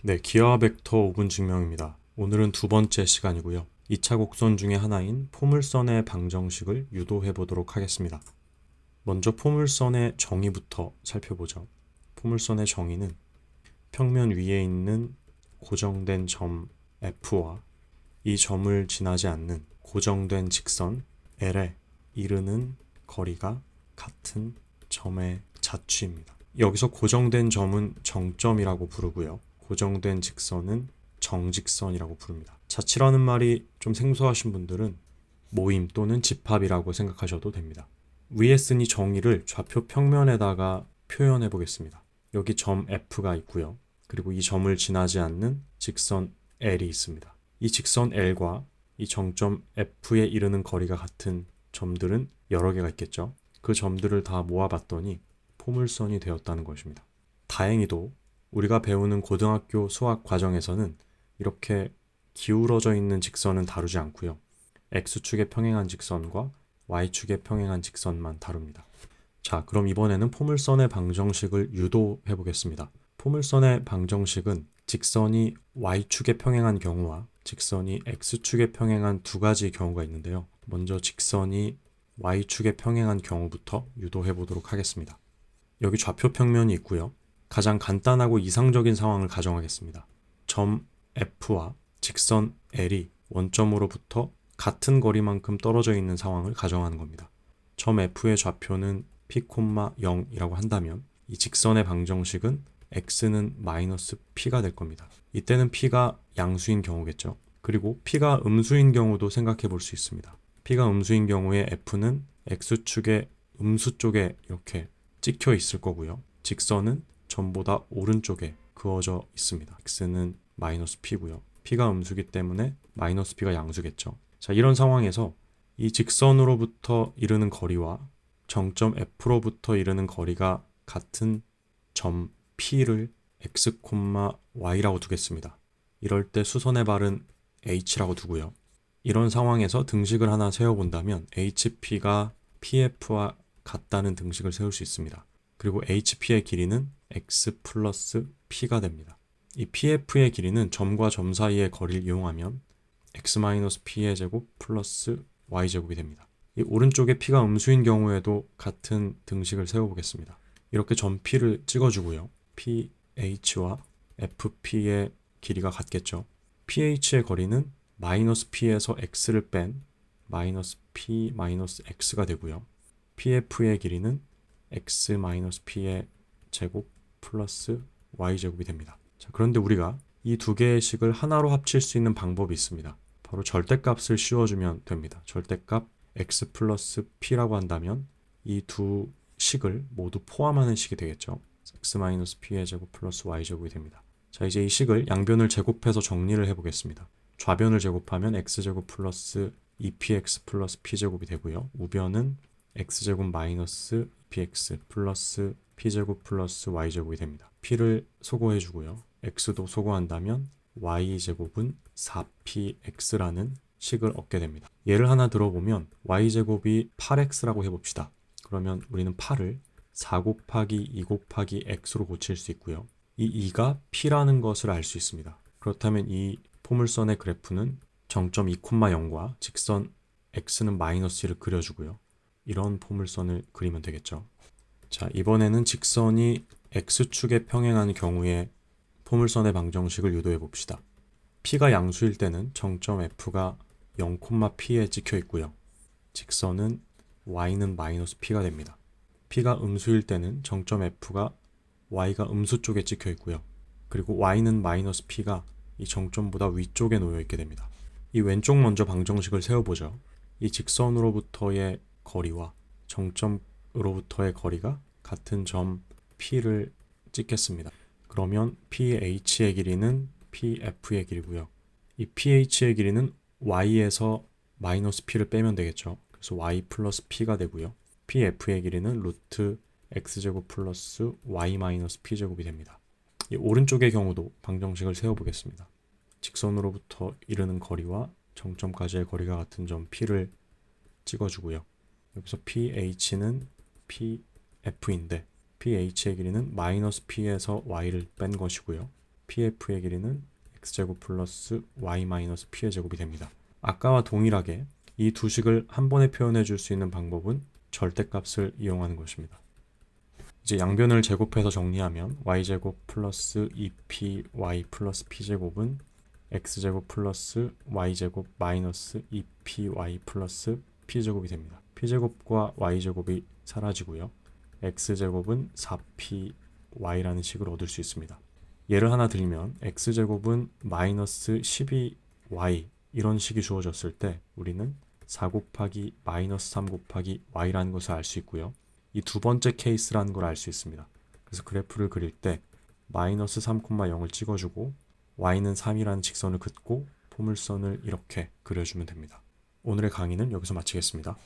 네, 기하 벡터 5분 증명입니다. 오늘은 두 번째 시간이고요. 2차 곡선 중에 하나인 포물선의 방정식을 유도해 보도록 하겠습니다. 먼저 포물선의 정의부터 살펴보죠. 포물선의 정의는 평면 위에 있는 고정된 점 F와 이 점을 지나지 않는 고정된 직선 L에 이르는 거리가 같은 점의 자취입니다. 여기서 고정된 점은 정점이라고 부르고요. 고정된 직선은 정직선이라고 부릅니다. 자취라는 말이 좀 생소하신 분들은 모임 또는 집합이라고 생각하셔도 됩니다. 위에 쓴 이 정의를 좌표 평면에다가 표현해 보겠습니다. 여기 점 F가 있고요. 그리고 이 점을 지나지 않는 직선 L이 있습니다. 이 직선 L과 이 정점 F에 이르는 거리가 같은 점들은 여러 개가 있겠죠. 그 점들을 다 모아봤더니 포물선이 되었다는 것입니다. 다행히도 우리가 배우는 고등학교 수학 과정에서는 이렇게 기울어져 있는 직선은 다루지 않고요. X축에 평행한 직선과 Y축에 평행한 직선만 다룹니다. 자, 그럼 이번에는 포물선의 방정식을 유도해 보겠습니다. 포물선의 방정식은 직선이 Y축에 평행한 경우와 직선이 X축에 평행한 두 가지 경우가 있는데요. 먼저 직선이 Y축에 평행한 경우부터 유도해 보도록 하겠습니다. 여기 좌표 평면이 있고요. 가장 간단하고 이상적인 상황을 가정하겠습니다. 점 F와 직선 L이 원점으로부터 같은 거리만큼 떨어져 있는 상황을 가정하는 겁니다. 점 F의 좌표는 P,0이라고 한다면 이 직선의 방정식은 X는 마이너스 P가 될 겁니다. 이때는 P가 양수인 경우겠죠. 그리고 P가 음수인 경우도 생각해 볼 수 있습니다. P가 음수인 경우에 F는 X축의 음수 쪽에 이렇게 찍혀 있을 거고요. 직선은 점보다 오른쪽에 그어져 있습니다. X는 마이너스 P고요. P가 음수기 때문에 마이너스 P가 양수겠죠. 자, 이런 상황에서 이 직선으로부터 이르는 거리와 정점 F로부터 이르는 거리가 같은 점 P를 X, Y라고 두겠습니다. 이럴 때 수선의 발은 H라고 두고요. 이런 상황에서 등식을 하나 세워본다면 HP가 PF와 같다는 등식을 세울 수 있습니다. 그리고 HP의 길이는 X 플러스 P가 됩니다. 이 PF의 길이는 점과 점 사이의 거리를 이용하면 X-P의 제곱 플러스 Y제곱이 됩니다. 이 오른쪽에 P가 음수인 경우에도 같은 등식을 세워보겠습니다. 이렇게 점 P를 찍어주고요. PH와 FP의 길이가 같겠죠. PH의 거리는 마이너스 P에서 X를 뺀 마이너스 P 마이너스 X가 되고요. PF의 길이는 X-P의 제곱 플러스 Y제곱이 됩니다. 자, 그런데 우리가 이 두 개의 식을 하나로 합칠 수 있는 방법이 있습니다. 바로 절대값을 씌워주면 됩니다. 절대값 X 플러스 P라고 한다면 이 두 식을 모두 포함하는 식이 되겠죠. X-P의 제곱 플러스 Y제곱이 됩니다. 자, 이제 이 식을 양변을 제곱해서 정리를 해보겠습니다. 좌변을 제곱하면 X제곱 플러스 2px 플러스 p제곱이 되고요. 우변은 x제곱 마이너스 2px 플러스 p제곱 플러스 y제곱이 됩니다. p를 소거해주고요. x도 소거한다면 y제곱은 4px라는 식을 얻게 됩니다. 예를 하나 들어보면 y제곱이 8x라고 해봅시다. 그러면 우리는 8을 4 곱하기 2 곱하기 x로 고칠 수 있고요. 이 2가 p라는 것을 알 수 있습니다. 그렇다면 이 포물선의 그래프는 정점 2,0과 직선 x는 마이너스 1을 그려주고요. 이런 포물선을 그리면 되겠죠. 자, 이번에는 직선이 x축에 평행한 경우에 포물선의 방정식을 유도해 봅시다. p가 양수일 때는 정점 f가 0,p에 찍혀 있고요. 직선은 y는 마이너스 p가 됩니다. p가 음수일 때는 정점 f가 y가 음수 쪽에 찍혀 있고요. 그리고 y는 마이너스 p가 이 정점보다 위쪽에 놓여 있게 됩니다. 이 왼쪽 먼저 방정식을 세워보죠. 이 직선으로부터의 거리와 정점으로부터의 거리가 같은 점 P를 찍겠습니다. 그러면 PH의 길이는 PF의 길이고요. 이 PH의 길이는 Y에서 마이너스 P를 빼면 되겠죠. 그래서 Y 플러스 P가 되고요. PF의 길이는 루트 X제곱 플러스 Y 마이너스 P제곱이 됩니다. 이 오른쪽의 경우도 방정식을 세워보겠습니다. 직선으로부터 이르는 거리와 정점까지의 거리가 같은 점 P를 찍어주고요. 여기서 PH는 PF인데 PH의 길이는 마이너스 P에서 Y를 뺀 것이고요. pf의 길이는 x제곱 플러스 y 마이너스 p의 제곱이 됩니다. 아까와 동일하게 이 두 식을 한 번에 표현해 줄 수 있는 방법은 절대값을 이용하는 것입니다. 이제 양변을 제곱해서 정리하면 y제곱 플러스 2py 플러스 p제곱은 x제곱 플러스 y제곱 마이너스 2py 플러스 p제곱이 됩니다. p제곱과 y제곱이 사라지고요. x제곱은 4py라는 식을 얻을 수 있습니다. 예를 하나 드리면 x제곱은 마이너스 12y 이런 식이 주어졌을 때 우리는 4 곱하기 마이너스 3 곱하기 y라는 것을 알 수 있고요. 이 두 번째 케이스라는 걸 알 수 있습니다. 그래서 그래프를 그릴 때 마이너스 3,0을 찍어주고 y는 3이라는 직선을 긋고 포물선을 이렇게 그려주면 됩니다. 오늘의 강의는 여기서 마치겠습니다.